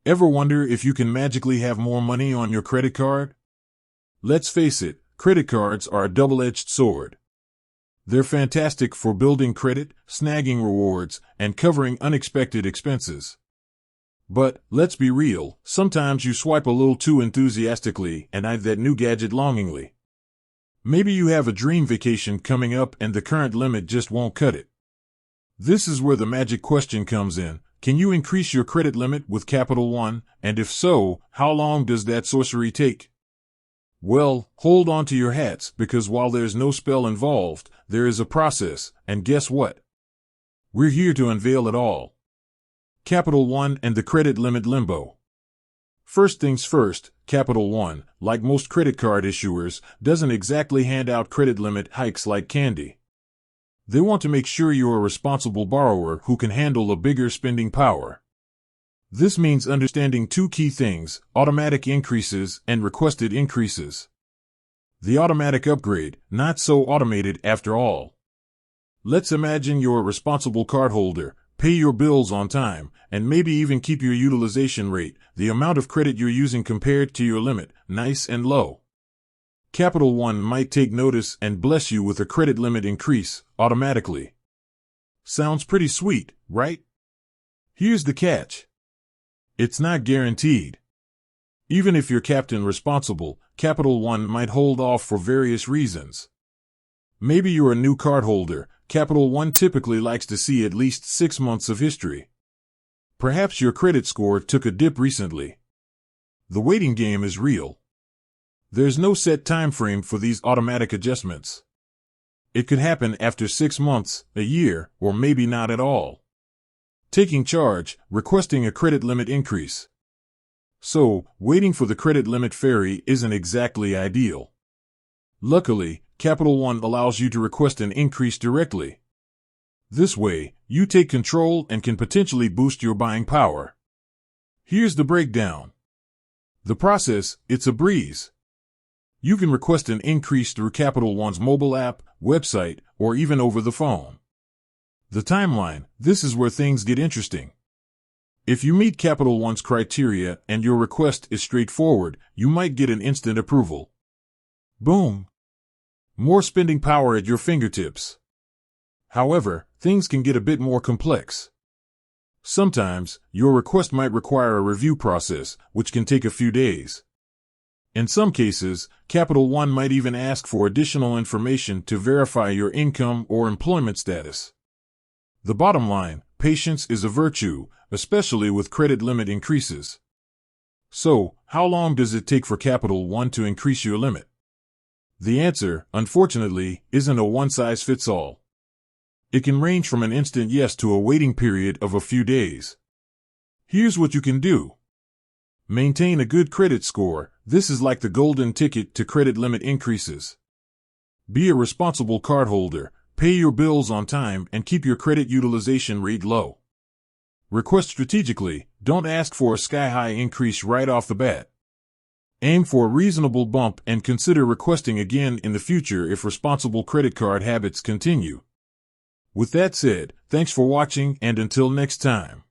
Ever wonder if you can magically have more money on your credit card? Let's face it, credit cards are a double-edged sword. They're fantastic for building credit, snagging rewards, and covering unexpected expenses. But, let's be real, sometimes you swipe a little too enthusiastically and eye that new gadget longingly. Maybe you have a dream vacation coming up and the current limit just won't cut it. This is where the magic question comes in. Can you increase your credit limit with Capital One, and if so, how long does that sorcery take? Well, hold on to your hats, because while there's no spell involved, there is a process, and guess what? We're here to unveil it all. Capital One and the credit limit limbo. First things first, Capital One, like most credit card issuers, doesn't exactly hand out credit limit hikes like candy. They want to make sure you're a responsible borrower who can handle a bigger spending power. This means understanding two key things: automatic increases and requested increases. The automatic upgrade, not so automated after all. Let's imagine you're a responsible cardholder, pay your bills on time, and maybe even keep your utilization rate, the amount of credit you're using compared to your limit, nice and low. Capital One might take notice and bless you with a credit limit increase, automatically. Sounds pretty sweet, right? Here's the catch. It's not guaranteed. Even if you're capped and responsible, Capital One might hold off for various reasons. Maybe you're a new cardholder. Capital One typically likes to see at least 6 months of history. Perhaps your credit score took a dip recently. The waiting game is real. There's no set time frame for these automatic adjustments. It could happen after 6 months, a year, or maybe not at all. Taking charge, requesting a credit limit increase. So, waiting for the credit limit fairy isn't exactly ideal. Luckily, Capital One allows you to request an increase directly. This way, you take control and can potentially boost your buying power. Here's the breakdown. The process, it's a breeze. You can request an increase through Capital One's mobile app, website, or even over the phone. The timeline, this is where things get interesting. If you meet Capital One's criteria and your request is straightforward, you might get an instant approval. Boom! More spending power at your fingertips. However, things can get a bit more complex. Sometimes, your request might require a review process, which can take a few days. In some cases, Capital One might even ask for additional information to verify your income or employment status. The bottom line, patience is a virtue, especially with credit limit increases. So, how long does it take for Capital One to increase your limit? The answer, unfortunately, isn't a one-size-fits-all. It can range from an instant yes to a waiting period of a few days. Here's what you can do. Maintain a good credit score. This is like the golden ticket to credit limit increases. Be a responsible cardholder, pay your bills on time, and keep your credit utilization rate low. Request strategically, don't ask for a sky-high increase right off the bat. Aim for a reasonable bump and consider requesting again in the future if responsible credit card habits continue. With that said, thanks for watching, and until next time.